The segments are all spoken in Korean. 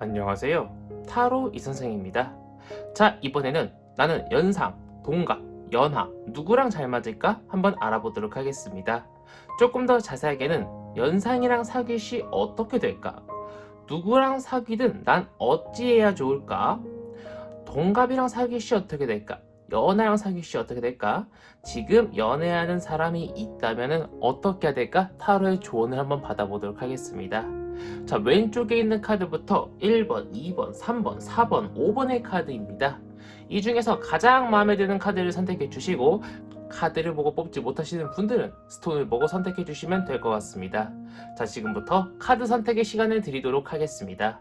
안녕하세요. 타로 이선생입니다. 자, 이번에는 나는 연상, 동갑, 연하, 누구랑 잘 맞을까? 한번 알아보도록 하겠습니다. 조금 더 자세하게는 연상이랑 사귈 시 어떻게 될까? 누구랑 사귀든 난 어찌해야 좋을까? 동갑이랑 사귈 시 어떻게 될까? 연하랑 사귈 시 어떻게 될까? 지금 연애하는 사람이 있다면 어떻게 해야 될까? 타로의 조언을 한번 받아보도록 하겠습니다. 자, 왼쪽에 있는 카드부터 1번, 2번, 3번, 4번, 5번의 카드입니다. 이 중에서 가장 마음에 드는 카드를 선택해 주시고, 카드를 보고 뽑지 못하시는 분들은 스톤을 보고 선택해 주시면 될 것 같습니다. 자, 지금부터 카드 선택의 시간을 드리도록 하겠습니다.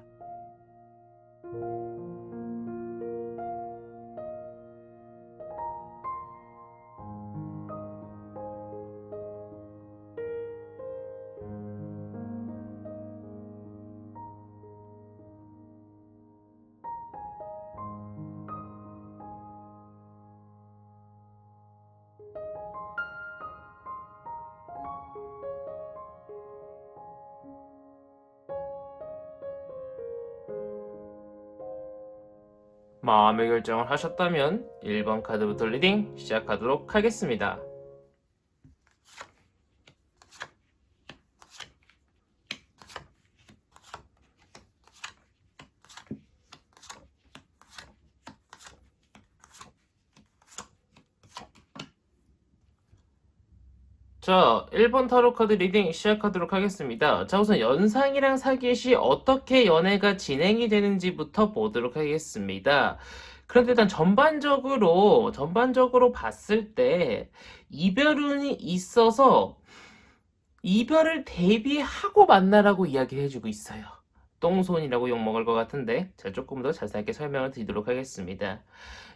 마음의 결정을 하셨다면 1번 카드부터 리딩 시작하도록 하겠습니다. 자, 1번 타로 카드 리딩 시작하도록 하겠습니다. 자, 우선 연상이랑 사귈 시 어떻게 연애가 진행이 되는지부터 보도록 하겠습니다. 그런데 일단 전반적으로 봤을 때 이별운이 있어서 이별을 대비하고 만나라고 이야기를 해주고 있어요. 똥손이라고 욕먹을 것 같은데 제가 조금 더 자세하게 설명을 드리도록 하겠습니다.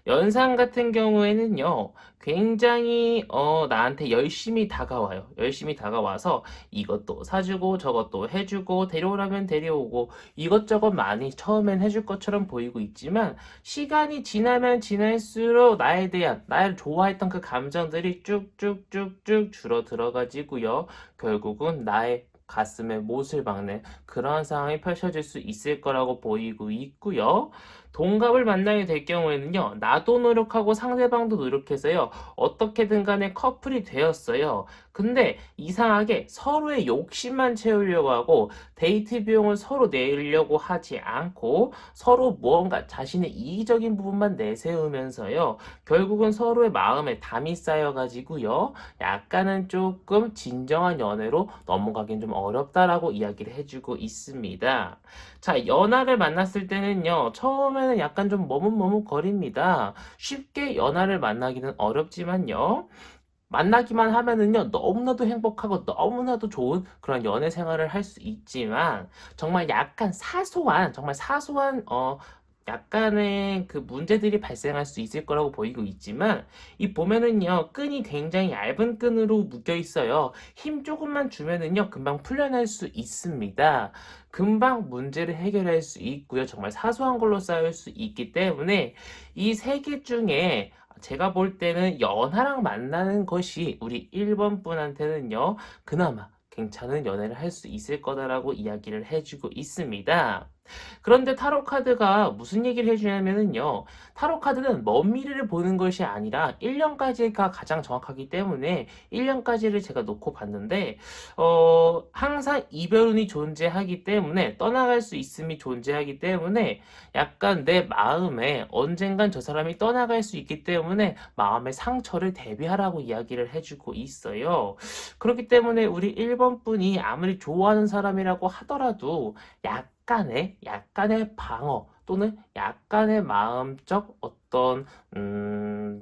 연상 같은 경우에는요, 굉장히 나한테 열심히 다가와요. 열심히 다가와서 이것도 사주고 저것도 해주고 데려오라면 데려오고 이것저것 많이 처음엔 해줄 것처럼 보이고 있지만 시간이 지나면 지날수록 나에 대한 나를 좋아했던 그 감정들이 쭉쭉쭉쭉 줄어들어가지고요. 결국은 나의 가슴에 못을 박는 그러한 상황이 펼쳐질 수 있을 거라고 보이고 있고요. 동갑을 만나게 될 경우에는요, 나도 노력하고 상대방도 노력해서요, 어떻게든 간에 커플이 되었어요. 근데 이상하게 서로의 욕심만 채우려고 하고 데이트 비용을 서로 내려고 하지 않고 서로 무언가 자신의 이기적인 부분만 내세우면서요, 결국은 서로의 마음에 담이 쌓여가지고요, 약간은 조금 진정한 연애로 넘어가긴 좀 어렵다라고 이야기를 해주고 있습니다. 자, 연하를 만났을 때는요, 처음에는 약간 좀 머뭇머뭇거립니다. 쉽게 연하를 만나기는 어렵지만요, 만나기만 하면은요, 너무나도 행복하고 너무나도 좋은 그런 연애 생활을 할 수 있지만, 정말 약간 정말 사소한, 약간의 그 문제들이 발생할 수 있을 거라고 보이고 있지만, 이 보면은요, 끈이 굉장히 얇은 끈으로 묶여 있어요. 힘 조금만 주면은요, 금방 풀려날 수 있습니다. 금방 문제를 해결할 수 있고요. 정말 사소한 걸로 쌓일 수 있기 때문에, 이 세 개 중에 제가 볼 때는 연하랑 만나는 것이 우리 1번 분한테는요, 그나마 괜찮은 연애를 할 수 있을 거다라고 이야기를 해주고 있습니다. 그런데 타로 카드가 무슨 얘기를 해주냐면요. 타로 카드는 먼 미래를 보는 것이 아니라 1년까지가 가장 정확하기 때문에 1년까지를 제가 놓고 봤는데, 항상 이별운이 존재하기 때문에 떠나갈 수 있음이 존재하기 때문에 약간 내 마음에 언젠간 저 사람이 떠나갈 수 있기 때문에 마음의 상처를 대비하라고 이야기를 해주고 있어요. 그렇기 때문에 우리 1번 분이 아무리 좋아하는 사람이라고 하더라도 약간의 방어 또는 약간의 마음적 어떤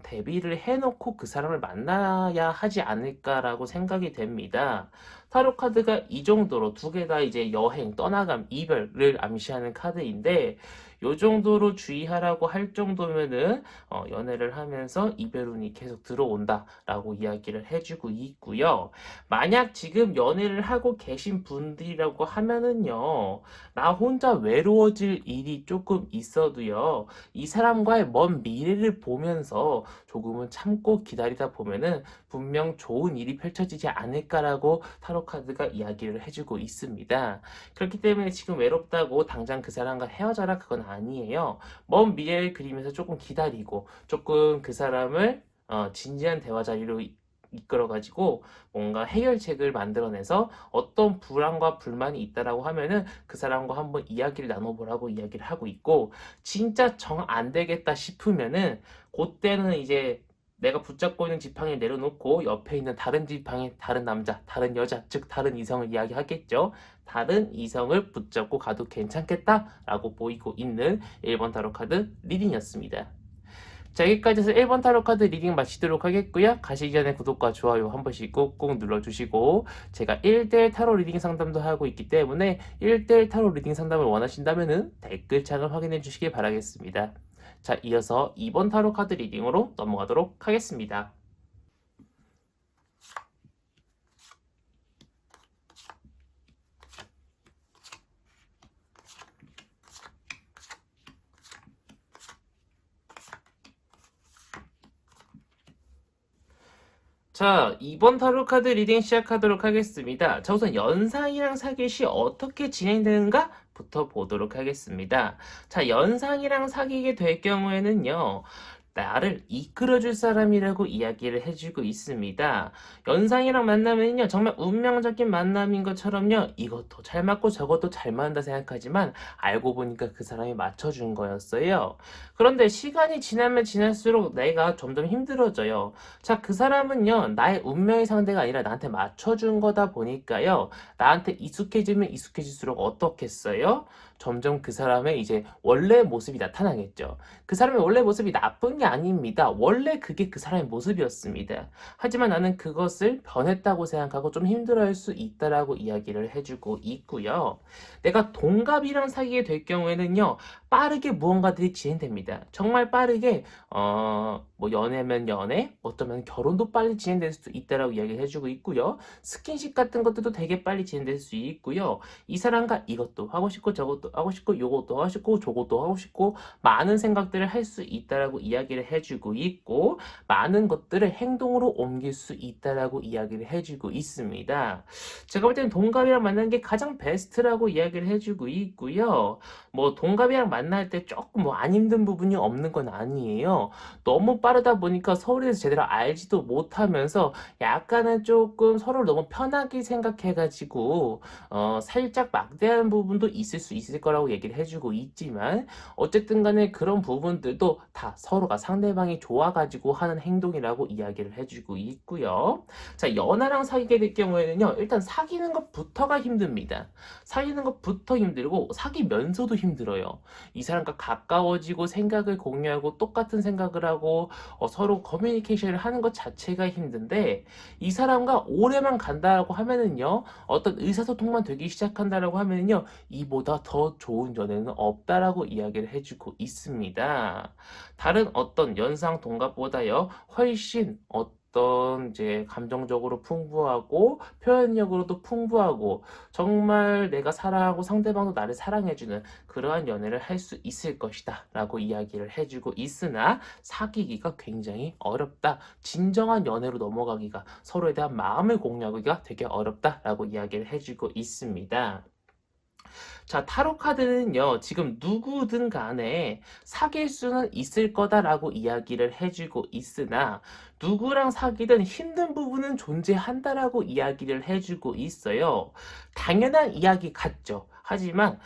대비를 해놓고 그 사람을 만나야 하지 않을까라고 생각이 됩니다. 타로 카드가 이 정도로 두 개 다 이제 여행, 떠나감, 이별을 암시하는 카드인데 요 정도로 주의하라고 할 정도면은 연애를 하면서 이별운이 계속 들어온다라고 이야기를 해주고 있고요. 만약 지금 연애를 하고 계신 분들이라고 하면은요, 나 혼자 외로워질 일이 조금 있어도요, 이 사람과의 먼 미래를 보면서 조금은 참고 기다리다 보면은 분명 좋은 일이 펼쳐지지 않을까라고 타로 카드가 이야기를 해주고 있습니다. 그렇기 때문에 지금 외롭다고 당장 그 사람과 헤어져라 그건 아니에요. 먼 미래를 그리면서 조금 기다리고 조금 그 사람을 진지한 대화 자리로 이끌어가지고 뭔가 해결책을 만들어내서 어떤 불안과 불만이 있다라고 하면은 그 사람과 한번 이야기를 나눠보라고 이야기를 하고 있고, 진짜 정 안 되겠다 싶으면은 그때는 이제 내가 붙잡고 있는 지팡이를 내려놓고 옆에 있는 다른 지팡이, 다른 남자, 다른 여자, 즉 다른 이성을 이야기하겠죠. 다른 이성을 붙잡고 가도 괜찮겠다라고 보이고 있는 1번 타로 카드 리딩이었습니다. 자, 여기까지 해서 1번 타로 카드 리딩 마치도록 하겠고요. 가시기 전에 구독과 좋아요 한 번씩 꾹꾹 눌러주시고, 제가 1대1 타로 리딩 상담도 하고 있기 때문에 1대1 타로 리딩 상담을 원하신다면 댓글창을 확인해 주시기 바라겠습니다. 자, 이어서 2번 타로 카드 리딩으로 넘어가도록 하겠습니다. 자, 2번 타로 카드 리딩 시작하도록 하겠습니다. 자, 우선 연상이랑 사귈 시 어떻게 진행되는가? 부터 보도록 하겠습니다. 자, 연상이랑 사귀게 될 경우에는요, 나를 이끌어줄 사람이라고 이야기를 해주고 있습니다. 연상이랑 만나면요, 정말 운명적인 만남인 것처럼요, 이것도 잘 맞고 저것도 잘 맞는다 생각하지만 알고 보니까 그 사람이 맞춰준 거였어요. 그런데 시간이 지나면 지날수록 내가 점점 힘들어져요. 자, 그 사람은요, 나의 운명의 상대가 아니라 나한테 맞춰준 거다 보니까요, 나한테 익숙해지면 익숙해질수록 어떻겠어요? 점점 그 사람의 이제 원래 모습이 나타나겠죠. 그 사람의 원래 모습이 나쁜 게 아닙니다. 원래 그게 그 사람의 모습이었습니다. 하지만 나는 그것을 변했다고 생각하고 좀 힘들어할 수 있다라고 이야기를 해주고 있고요. 내가 동갑이랑 사귀게 될 경우에는요, 빠르게 무언가들이 진행됩니다. 정말 빠르게 뭐 연애면 연애, 어쩌면 결혼도 빨리 진행될 수 있다라고 이야기를 해주고 있고요. 스킨십 같은 것들도 되게 빨리 진행될 수 있고요. 이 사람과 이것도 하고 싶고 저것도 하고 싶고 요것도 하고 싶고 저것도 하고 싶고 많은 생각들을 할 수 있다라고 이야기를 해주고 있고, 많은 것들을 행동으로 옮길 수 있다라고 이야기를 해주고 있습니다. 제가 볼 때는 동갑이랑 만나는 게 가장 베스트라고 이야기를 해주고 있고요. 뭐 동갑이랑 만날 때 조금 뭐 안 힘든 부분이 없는 건 아니에요. 너무 빠르다 보니까 서로에 대해서 제대로 알지도 못하면서 약간은 조금 서로를 너무 편하게 생각해가지고 살짝 막대한 부분도 있을 수 있을 거라고 얘기를 해주고 있지만, 어쨌든 간에 그런 부분들도 다 서로가 상대방이 좋아가지고 하는 행동이라고 이야기를 해주고 있고요. 자, 연하랑 사귀게 될 경우에는요, 일단 사귀는 것부터가 힘듭니다. 사귀는 것부터 힘들고 사귀면서도 힘들어요. 이 사람과 가까워지고 생각을 공유하고 똑같은 생각을 하고 서로 커뮤니케이션을 하는 것 자체가 힘든데, 이 사람과 오래만 간다고 하면은요, 어떤 의사소통만 되기 시작한다라고 하면은요, 이보다 더 좋은 연애는 없다라고 이야기를 해주고 있습니다. 다른 어떤 연상 동갑보다요, 훨씬 어떤 이제 감정적으로 풍부하고 표현력으로도 풍부하고 정말 내가 사랑하고 상대방도 나를 사랑해주는 그러한 연애를 할 수 있을 것이다 라고 이야기를 해주고 있으나, 사귀기가 굉장히 어렵다, 진정한 연애로 넘어가기가, 서로에 대한 마음을 공유하기가 되게 어렵다 라고 이야기를 해주고 있습니다. 자, 타로 카드는요, 지금 누구든 간에 사귈 수는 있을 거다라고 이야기를 해주고 있으나, 누구랑 사귀든 힘든 부분은 존재한다라고 이야기를 해주고 있어요. 당연한 이야기 같죠. 하지만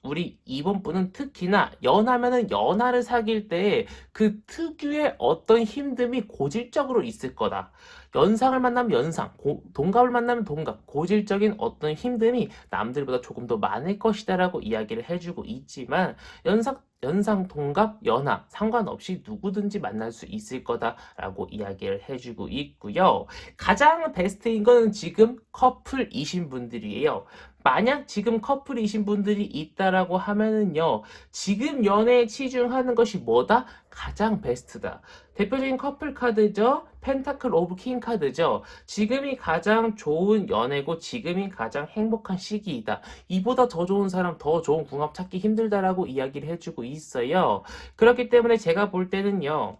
우리 이번 분은 특히나 연하면은 연하를 사귈 때 그 특유의 어떤 힘듦이 고질적으로 있을 거다. 연상을 만나면 연상, 동갑을 만나면 동갑, 고질적인 어떤 힘듦이 남들보다 조금 더 많을 것이다라고 이야기를 해주고 있지만, 연상, 동갑, 연하 상관없이 누구든지 만날 수 있을 거다라고 이야기를 해주고 있고요. 가장 베스트인 거는 지금 커플이신 분들이에요. 만약 지금 커플이신 분들이 있다라고 하면은요, 지금 연애에 치중하는 것이 뭐다? 가장 베스트다. 대표적인 커플 카드죠. 펜타클 오브 킹 카드죠. 지금이 가장 좋은 연애고 지금이 가장 행복한 시기이다. 이보다 더 좋은 사람, 더 좋은 궁합 찾기 힘들다라고 이야기를 해주고 있어요. 그렇기 때문에 제가 볼 때는요,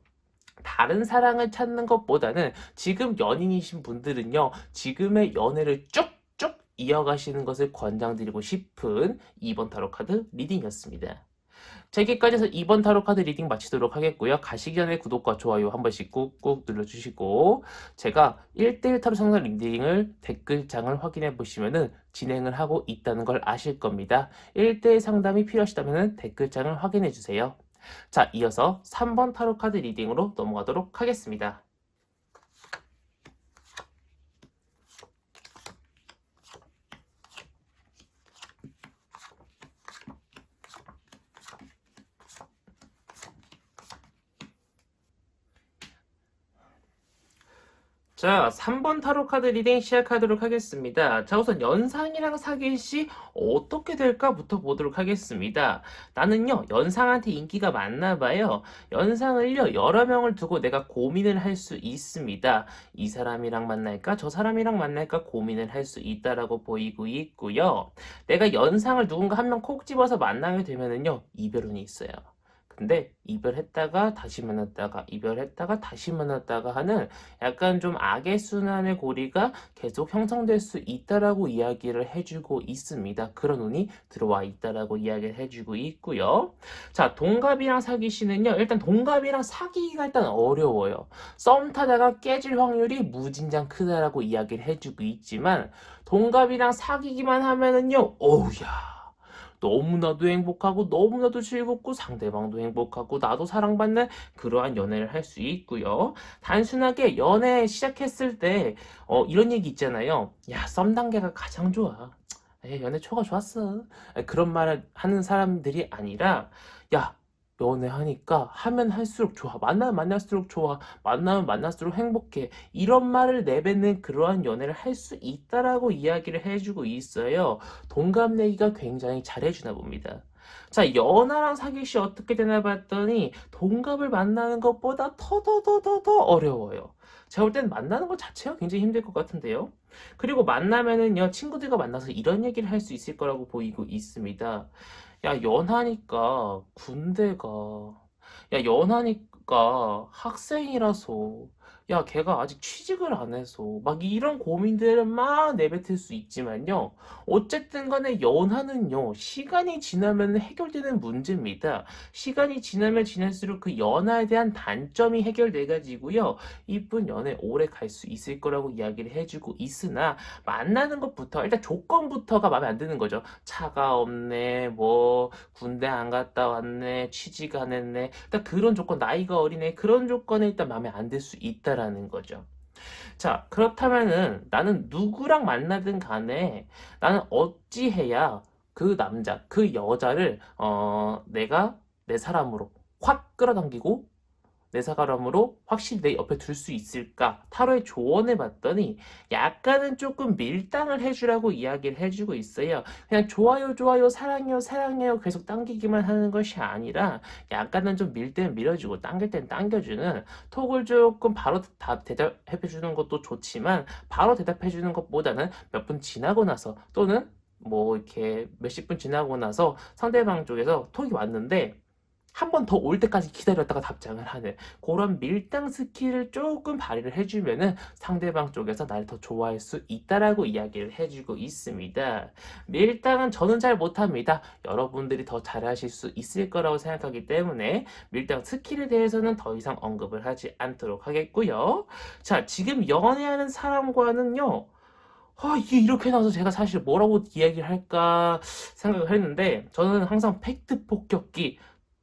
다른 사랑을 찾는 것보다는 지금 연인이신 분들은요, 지금의 연애를 쭉쭉 이어가시는 것을 권장드리고 싶은 2번 타로 카드 리딩이었습니다. 자, 여기까지 해서 2번 타로 카드 리딩 마치도록 하겠고요. 가시기 전에 구독과 좋아요 한 번씩 꾹꾹 눌러주시고, 제가 1대1 타로 상담 리딩을 댓글창을 확인해 보시면은 진행을 하고 있다는 걸 아실 겁니다. 1대1 상담이 필요하시다면 댓글창을 확인해 주세요. 자, 이어서 3번 타로 카드 리딩으로 넘어가도록 하겠습니다. 자, 3번 타로 카드 리딩 시작하도록 하겠습니다. 자, 우선 연상이랑 사귈 시 어떻게 될까부터 보도록 하겠습니다. 나는요, 연상한테 인기가 많나 봐요. 연상을요, 여러 명을 두고 내가 고민을 할 수 있습니다. 이 사람이랑 만날까, 저 사람이랑 만날까 고민을 할 수 있다라고 보이고 있고요. 내가 연상을 누군가 한 명 콕 집어서 만나게 되면은요, 이별운이 있어요. 근데 이별했다가 다시 만났다가 이별했다가 다시 만났다가 하는 약간 좀 악의 순환의 고리가 계속 형성될 수 있다라고 이야기를 해주고 있습니다. 그런 운이 들어와 있다라고 이야기를 해주고 있고요. 자, 동갑이랑 사귀시는요. 일단 동갑이랑 사귀기가 일단 어려워요. 썸 타다가 깨질 확률이 무진장 크다라고 이야기를 해주고 있지만 동갑이랑 사귀기만 하면은요. 어우야. 너무나도 행복하고 너무나도 즐겁고 상대방도 행복하고 나도 사랑받는 그러한 연애를 할 수 있고요. 단순하게 연애 시작했을 때 이런 얘기 있잖아요. 야, 썸 단계가 가장 좋아. 에이, 연애 초가 좋았어. 그런 말을 하는 사람들이 아니라 야, 연애하니까 하면 할수록 좋아. 만나면 만날수록 좋아. 만나면 만날수록 행복해. 이런 말을 내뱉는 그러한 연애를 할 수 있다라고 이야기를 해주고 있어요. 동갑내기가 굉장히 잘해주나 봅니다. 자, 연하랑 사귈 시 어떻게 되나 봤더니 동갑을 만나는 것보다 더 어려워요. 제가 볼 때는 만나는 것 자체가 굉장히 힘들 것 같은데요. 그리고 만나면은요, 친구들과 만나서 이런 얘기를 할 수 있을 거라고 보이고 있습니다. 야, 연하니까 군대가, 야, 연하니까 학생이라서, 야, 걔가 아직 취직을 안 해서, 막 이런 고민들을 막 내뱉을 수 있지만요. 어쨌든 간에 연하는요, 시간이 지나면 해결되는 문제입니다. 시간이 지나면 지날수록 그 연하에 대한 단점이 해결돼가지고요. 이쁜 연애 오래 갈 수 있을 거라고 이야기를 해주고 있으나, 만나는 것부터, 일단 조건부터가 마음에 안 드는 거죠. 차가 없네, 뭐, 군대 안 갔다 왔네, 취직 안 했네. 일단 그런 조건, 나이가 어리네. 그런 조건에 일단 마음에 안 들 수 있다라는 거죠. 자, 그렇다면은 나는 누구랑 만나든 간에 나는 어찌해야 그 남자, 그 여자를, 내가 내 사람으로 확 끌어당기고 내 사과람으로 확실히 내 옆에 둘 수 있을까? 타로의 조언을 봤더니 약간은 조금 밀당을 해주라고 이야기를 해주고 있어요. 그냥 좋아요, 좋아요, 사랑해요, 사랑해요 계속 당기기만 하는 것이 아니라 약간은 좀 밀 때는 밀어주고 당길 때는 당겨주는 톡을 조금 바로 대답해주는 것도 좋지만 바로 대답해주는 것보다는 몇 분 지나고 나서 또는 뭐 이렇게 몇십 분 지나고 나서 상대방 쪽에서 톡이 왔는데 한 번 더 올 때까지 기다렸다가 답장을 하는 그런 밀당 스킬을 조금 발휘를 해주면은 상대방 쪽에서 나를 더 좋아할 수 있다라고 이야기를 해주고 있습니다. 밀당은 저는 잘 못합니다. 여러분들이 더 잘하실 수 있을 거라고 생각하기 때문에 밀당 스킬에 대해서는 더 이상 언급을 하지 않도록 하겠고요. 자, 지금 연애하는 사람과는요. 이게 이렇게 나와서 제가 사실 뭐라고 이야기를 할까 생각을 했는데 저는 항상 팩트 폭격기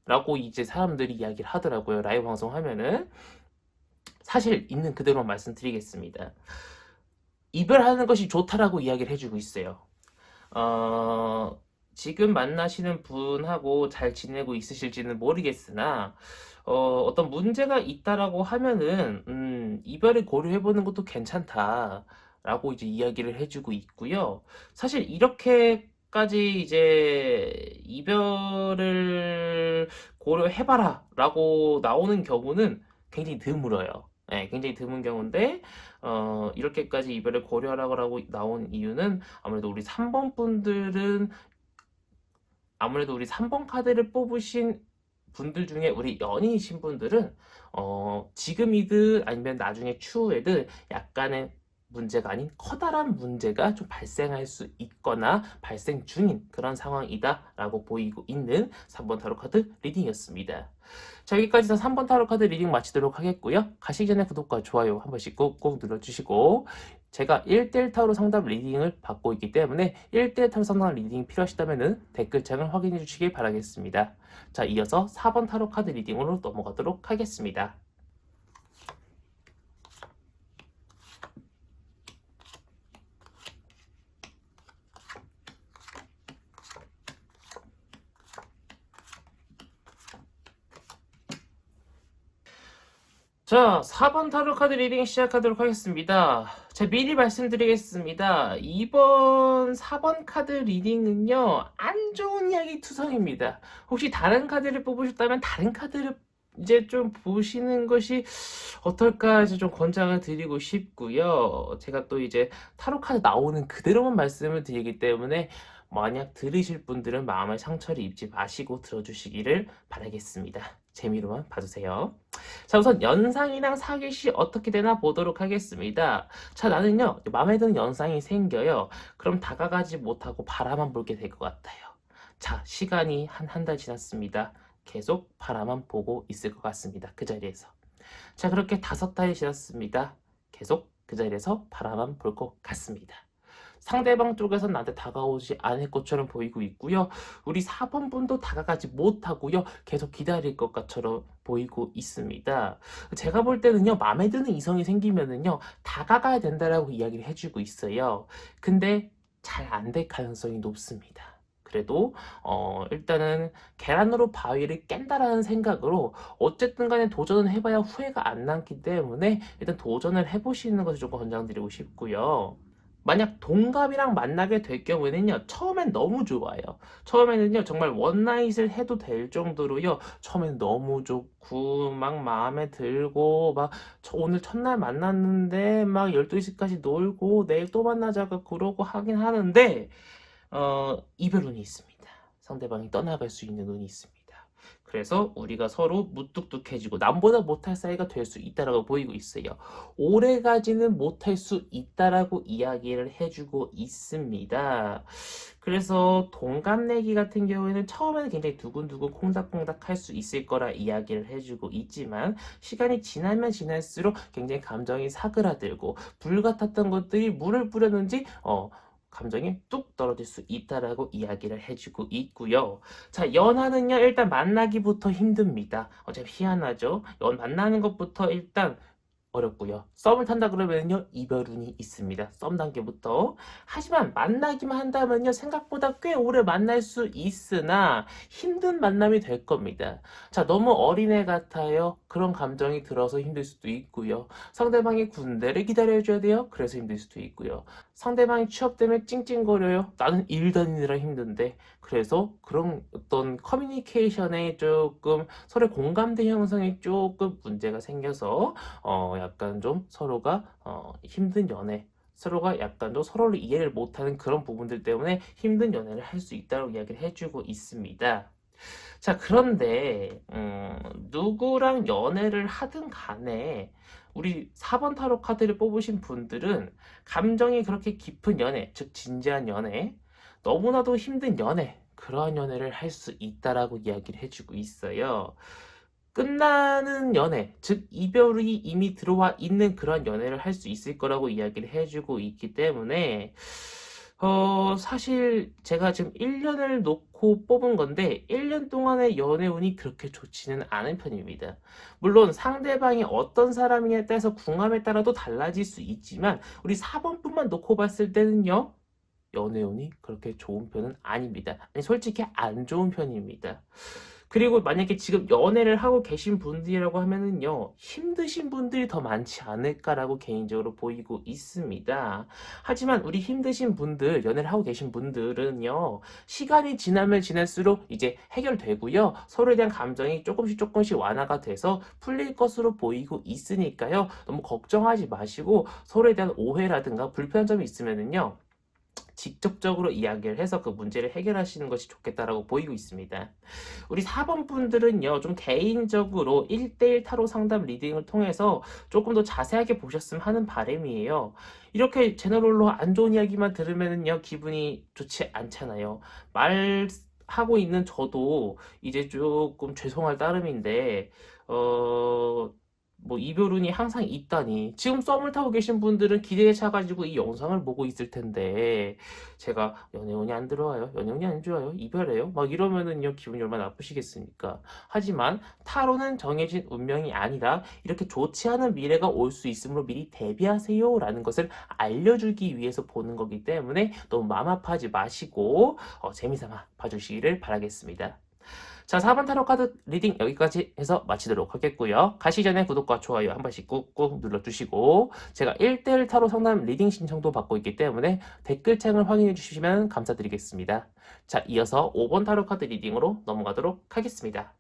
라고 이제 사람들이 이야기를 하더라고요. 라이브 방송하면은. 사실 있는 그대로만 말씀드리겠습니다. 이별하는 것이 좋다라고 이야기를 해주고 있어요. 지금 만나시는 분하고 잘 지내고 있으실지는 모르겠으나, 어떤 문제가 있다라고 하면은, 이별을 고려해보는 것도 괜찮다. 라고 이제 이야기를 해주고 있고요. 사실 이렇게까지 이제 이별을 고려해봐라 라고 나오는 경우는 굉장히 드물어요. 네, 굉장히 드문 경우인데, 이렇게까지 이별을 고려하라고 나온 이유는 아무래도 우리 3번 카드를 뽑으신 분들 중에 우리 연인이신 분들은 지금이든 아니면 나중에 추후에든 약간의 문제가 아닌 커다란 문제가 좀 발생할 수 있거나 발생 중인 그런 상황이다라고 보이고 있는 3번 타로 카드 리딩이었습니다. 자, 여기까지 해서 3번 타로 카드 리딩 마치도록 하겠고요. 가시기 전에 구독과 좋아요 한 번씩 꾹꾹 눌러주시고, 제가 1대1 타로 상담 리딩을 받고 있기 때문에 1대1 타로 상담 리딩이 필요하시다면 댓글창을 확인해 주시길 바라겠습니다. 자, 이어서 4번 타로 카드 리딩으로 넘어가도록 하겠습니다. 자, 4번 타로 카드 리딩 시작하도록 하겠습니다. 자, 미리 말씀드리겠습니다. 이번 4번 카드 리딩은요, 안 좋은 이야기 투성입니다. 혹시 다른 카드를 뽑으셨다면 다른 카드를 이제 좀 보시는 것이 어떨까 이제 좀 권장을 드리고 싶고요. 제가 또 이제 타로 카드 나오는 그대로만 말씀을 드리기 때문에 만약 들으실 분들은 마음의 상처를 입지 마시고 들어주시기를 바라겠습니다. 재미로만 봐주세요. 자, 우선 연상이랑 사귀시 어떻게 되나 보도록 하겠습니다. 자, 나는요, 마음에 드는 연상이 생겨요. 그럼 다가가지 못하고 바라만 보게 될 것 같아요. 자, 시간이 한 달 지났습니다. 계속 바라만 보고 있을 것 같습니다. 그 자리에서. 자, 그렇게 5달이 지났습니다. 계속 그 자리에서 바라만 볼 것 같습니다. 상대방 쪽에서 나한테 다가오지 않을 것처럼 보이고 있고요. 우리 4번 분도 다가가지 못하고요. 계속 기다릴 것처럼 보이고 있습니다. 제가 볼 때는요, 마음에 드는 이성이 생기면은요, 다가가야 된다라고 이야기를 해주고 있어요. 근데 잘 안 될 가능성이 높습니다. 그래도 일단은 계란으로 바위를 깬다라는 생각으로 어쨌든 간에 도전을 해봐야 후회가 안 남기 때문에 일단 도전을 해보시는 것을 조금 권장드리고 싶고요. 만약 동갑이랑 만나게 될 경우에는요, 처음엔 너무 좋아요. 처음에는요, 정말 원나잇을 해도 될 정도로요, 처음엔 너무 좋고, 막 마음에 들고, 막, 오늘 첫날 만났는데, 막 12시까지 놀고, 내일 또 만나자고 그러고 하긴 하는데, 이별 운이 있습니다. 상대방이 떠나갈 수 있는 운이 있습니다. 그래서 우리가 서로 무뚝뚝해지고 남보다 못할 사이가 될 수 있다라고 보이고 있어요. 오래가지는 못할 수 있다라고 이야기를 해주고 있습니다. 그래서 동갑내기 같은 경우에는 처음에는 굉장히 두근두근 콩닥콩닥 할 수 있을 거라 이야기를 해주고 있지만 시간이 지나면 지날수록 굉장히 감정이 사그라들고 불같았던 것들이 물을 뿌렸는지 감정이 뚝 떨어질 수 있다라고 이야기를 해주고 있고요. 자, 연하는요, 일단 만나기부터 힘듭니다. 참 희한하죠? 만나는 것부터 일단 어렵고요. 썸을 탄다 그러면요, 이별운이 있습니다. 썸 단계부터. 하지만 만나기만 한다면요, 생각보다 꽤 오래 만날 수 있으나 힘든 만남이 될 겁니다. 자, 너무 어린애 같아요. 그런 감정이 들어서 힘들 수도 있고요. 상대방이 군대를 기다려줘야 돼요. 그래서 힘들 수도 있고요. 상대방이 취업 때문에 찡찡거려요. 나는 일 다니느라 힘든데. 그래서 그런 어떤 커뮤니케이션에 조금 서로 공감대 형성에 조금 문제가 생겨서 약간 좀 서로가 힘든 연애, 서로가 약간 좀 서로를 이해를 못하는 그런 부분들 때문에 힘든 연애를 할 수 있다고 이야기를 해주고 있습니다. 자, 그런데 누구랑 연애를 하든 간에 우리 4번 타로 카드를 뽑으신 분들은 감정이 그렇게 깊은 연애, 즉 진지한 연애, 너무나도 힘든 연애, 그러한 연애를 할 수 있다라고 이야기를 해주고 있어요. 끝나는 연애, 즉 이별이 이미 들어와 있는 그런 연애를 할 수 있을 거라고 이야기를 해주고 있기 때문에 사실 제가 지금 1년을 놓고 뽑은 건데 1년 동안의 연애운이 그렇게 좋지는 않은 편입니다. 물론 상대방이 어떤 사람이냐에 따라서 궁합에 따라도 달라질 수 있지만 우리 4번뿐만 놓고 봤을 때는요, 연애운이 그렇게 좋은 편은 아닙니다. 아니, 솔직히 안 좋은 편입니다. 그리고 만약에 지금 연애를 하고 계신 분들이라고 하면은요, 힘드신 분들이 더 많지 않을까라고 개인적으로 보이고 있습니다. 하지만 우리 힘드신 분들, 연애를 하고 계신 분들은요, 시간이 지나면 지날수록 이제 해결되고요, 서로에 대한 감정이 조금씩 조금씩 완화가 돼서 풀릴 것으로 보이고 있으니까요, 너무 걱정하지 마시고 서로에 대한 오해라든가 불편한 점이 있으면은요, 직접적으로 이야기를 해서 그 문제를 해결하시는 것이 좋겠다라고 보이고 있습니다. 우리 4번 분들은요, 좀 개인적으로 1대1 타로 상담 리딩을 통해서 조금 더 자세하게 보셨으면 하는 바람이에요. 이렇게 제너럴로 안 좋은 이야기만 들으면요, 기분이 좋지 않잖아요. 말하고 있는 저도 이제 조금 죄송할 따름인데, 뭐 이별운이 항상 있다니. 지금 썸을 타고 계신 분들은 기대에 차가지고 이 영상을 보고 있을 텐데, 제가 연애운이 안 들어와요, 연애운이 안 좋아요, 이별해요, 막 이러면은요, 기분이 얼마나 나쁘시겠습니까? 하지만 타로는 정해진 운명이 아니라 이렇게 좋지 않은 미래가 올 수 있으므로 미리 대비하세요 라는 것을 알려주기 위해서 보는 거기 때문에 너무 마음 아파하지 마시고 재미삼아 봐주시기를 바라겠습니다. 자, 4번 타로 카드 리딩 여기까지 해서 마치도록 하겠고요. 가시 전에 구독과 좋아요 한 번씩 꾹꾹 눌러주시고, 제가 1대1 타로 상담 리딩 신청도 받고 있기 때문에 댓글창을 확인해 주시면 감사드리겠습니다. 자, 이어서 5번 타로 카드 리딩으로 넘어가도록 하겠습니다.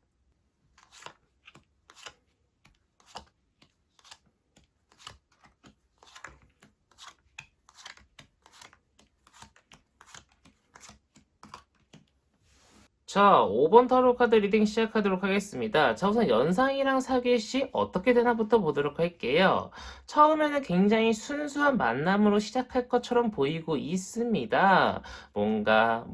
자, 5번 타로 카드 리딩 시작하도록 하겠습니다. 자, 우선 연상이랑 사귈 시 어떻게 되나부터 보도록 할게요. 처음에는 굉장히 순수한 만남으로 시작할 것처럼 보이고 있습니다. 뭔가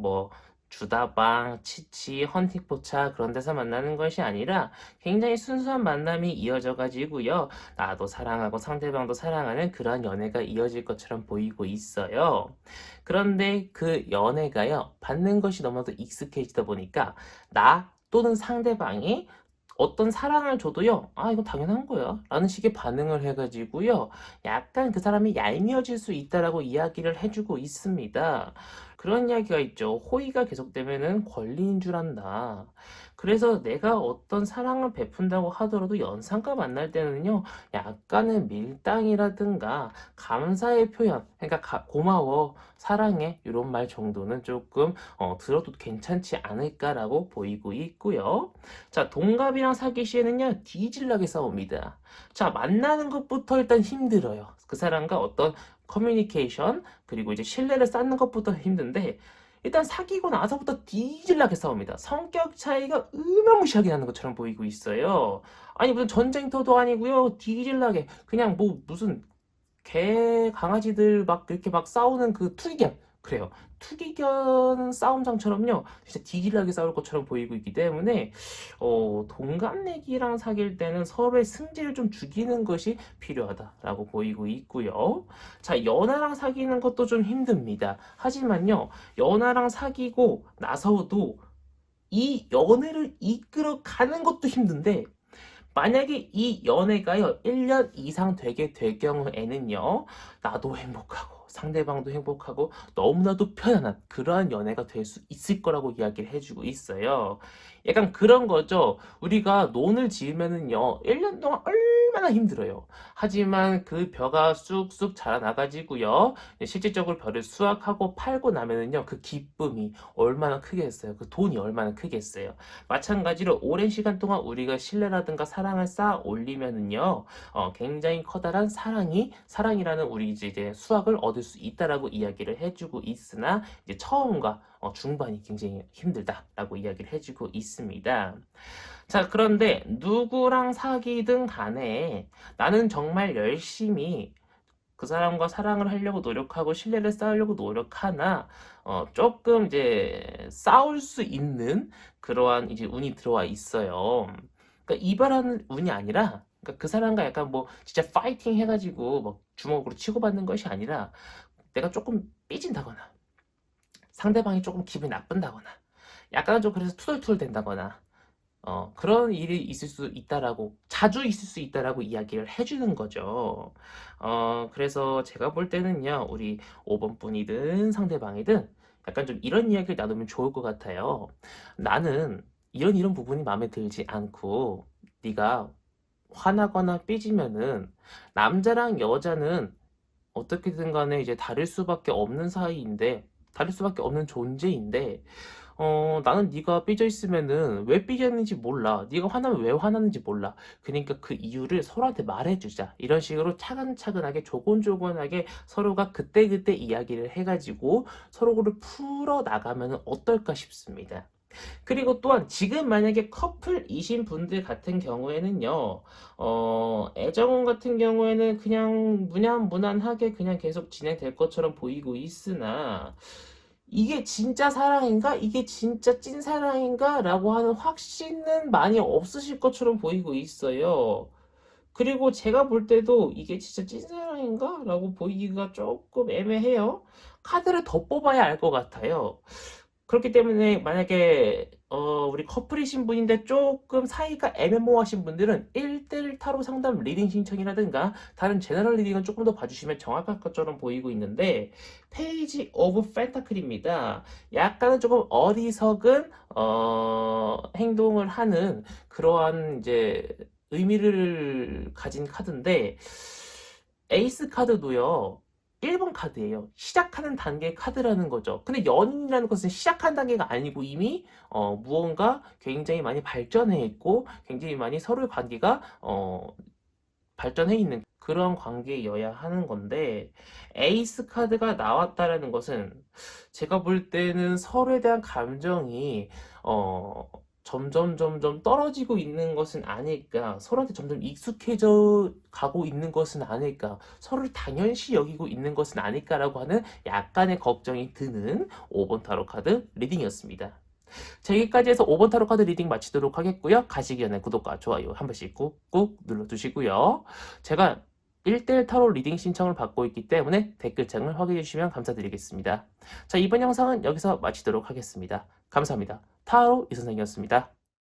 주다방, 치치, 헌팅포차 그런 데서 만나는 것이 아니라 굉장히 순수한 만남이 이어져 가지고요, 나도 사랑하고 상대방도 사랑하는 그런 연애가 이어질 것처럼 보이고 있어요. 그런데 그 연애가요, 받는 것이 너무나도 익숙해지다 보니까 나 또는 상대방이 어떤 사랑을 줘도요, 아, 이거 당연한 거야 라는 식의 반응을 해가지고요, 약간 그 사람이 얄미워질 수 있다라고 이야기를 해주고 있습니다. 그런 이야기가 있죠. 호의가 계속되면은 권리인 줄 안다. 그래서 내가 어떤 사랑을 베푼다고 하더라도 연상과 만날 때는요, 약간의 밀당이라든가 감사의 표현, 그러니까 고마워, 사랑해, 이런 말 정도는 조금 들어도 괜찮지 않을까라고 보이고 있고요. 자, 동갑이랑 사귈 시에는요, 뒤질나게 싸웁니다. 자, 만나는 것부터 일단 힘들어요. 그 사람과 어떤 커뮤니케이션, 그리고 이제 신뢰를 쌓는 것부터 힘든데, 일단 사귀고 나서부터 뒤질나게 싸웁니다. 성격 차이가 어마무시하게 나는 것처럼 보이고 있어요. 아니, 무슨 전쟁터도 아니고요, 뒤질나게 그냥 무슨 개, 강아지들 막 이렇게 막 싸우는 그 투기견. 그래요. 투기견 싸움장처럼요, 진짜 뒤질나게 싸울 것처럼 보이고 있기 때문에, 동갑내기랑 사귈 때는 서로의 승질을 좀 죽이는 것이 필요하다라고 보이고 있고요. 자, 연하랑 사귀는 것도 좀 힘듭니다. 하지만요, 연하랑 사귀고 나서도 이 연애를 이끌어 가는 것도 힘든데, 만약에 이 연애가요, 1년 이상 되게 될 경우에는요, 나도 행복하고, 상대방도 행복하고, 너무나도 편안한 그러한 연애가 될 수 있을 거라고 이야기를 해주고 있어요. 약간 그런 거죠. 우리가 논을 지으면은요, 1년 동안 얼마나 힘들어요. 하지만 그 벼가 쑥쑥 자라나가지고요, 실질적으로 벼를 수확하고 팔고 나면은요, 그 기쁨이 얼마나 크겠어요. 그 돈이 얼마나 크겠어요. 마찬가지로 오랜 시간 동안 우리가 신뢰라든가 사랑을 쌓아 올리면은요, 굉장히 커다란 사랑이라는 우리 이제 수확을 얻을 수 있다라고 이야기를 해주고 있으나, 이제 처음과 중반이 굉장히 힘들다라고 이야기를 해주고 있습니다. 자, 그런데 누구랑 사귀든 간에 나는 정말 열심히 그 사람과 사랑을 하려고 노력하고 신뢰를 쌓으려고 노력하나, 조금 이제 싸울 수 있는 그러한 이제 운이 들어와 있어요. 그러니까 이별하는 운이 아니라, 그러니까 그 사람과 약간 진짜 파이팅 해가지고 막 주먹으로 치고받는 것이 아니라, 내가 조금 삐진다거나 상대방이 조금 기분이 나쁜다거나 약간 좀 그래서 투덜투덜 된다거나, 그런 일이 있을 수 있다라고, 자주 있을 수 있다라고 이야기를 해주는 거죠. 그래서 제가 볼 때는요, 우리 5번 분이든 상대방이든 약간 좀 이런 이야기를 나누면 좋을 것 같아요. 나는 이런 부분이 마음에 들지 않고 네가 화나거나 삐지면은 남자랑 여자는 어떻게든 간에 이제 다를 수밖에 없는 사이인데 다를 수밖에 없는 존재인데 나는 네가 삐져 있으면은 왜 삐졌는지 몰라. 네가 화나면 왜 화났는지 몰라. 그러니까 그 이유를 서로한테 말해주자. 이런 식으로 차근차근하게 조곤조곤하게 서로가 그때그때 이야기를 해가지고 서로를 풀어 나가면 어떨까 싶습니다. 그리고 또한 지금 만약에 커플이신 분들 같은 경우에는요, 애정은 같은 경우에는 그냥 무난무난하게 그냥 계속 진행될 것처럼 보이고 있으나, 이게 진짜 사랑인가? 이게 진짜 찐사랑인가? 라고 하는 확신은 많이 없으실 것처럼 보이고 있어요. 그리고 제가 볼 때도 이게 진짜 찐사랑인가? 라고 보이기가 조금 애매해요. 카드를 더 뽑아야 알 것 같아요. 그렇기 때문에 만약에 우리 커플이신 분인데 조금 사이가 애매모호하신 분들은 1대1 타로 상담 리딩 신청이라든가 다른 제너럴 리딩은 조금 더 봐주시면 정확할 것처럼 보이고 있는데 페이지 오브 펜타클입니다. 약간은 조금 어리석은 행동을 하는 그러한 이제 의미를 가진 카드인데 에이스 카드도요. 1번 카드예요. 시작하는 단계의 카드라는 거죠. 근데 연인이라는 것은 시작한 단계가 아니고 이미 무언가 굉장히 많이 발전해 있고 굉장히 많이 서로의 관계가 발전해 있는 그런 관계여야 하는 건데 에이스 카드가 나왔다라는 것은 제가 볼 때는 서로에 대한 감정이 점점 떨어지고 있는 것은 아닐까, 서로한테 점점 익숙해져 가고 있는 것은 아닐까, 서로를 당연시 여기고 있는 것은 아닐까라고 하는 약간의 걱정이 드는 5번 타로 카드 리딩이었습니다. 자, 여기까지 해서 5번 타로 카드 리딩 마치도록 하겠고요. 가시기 전에 구독과 좋아요 한 번씩 꾹꾹 눌러주시고요. 제가 1대1 타로 리딩 신청을 받고 있기 때문에 댓글창을 확인해 주시면 감사드리겠습니다. 자, 이번 영상은 여기서 마치도록 하겠습니다. 감사합니다. 타로 이선생이었습니다.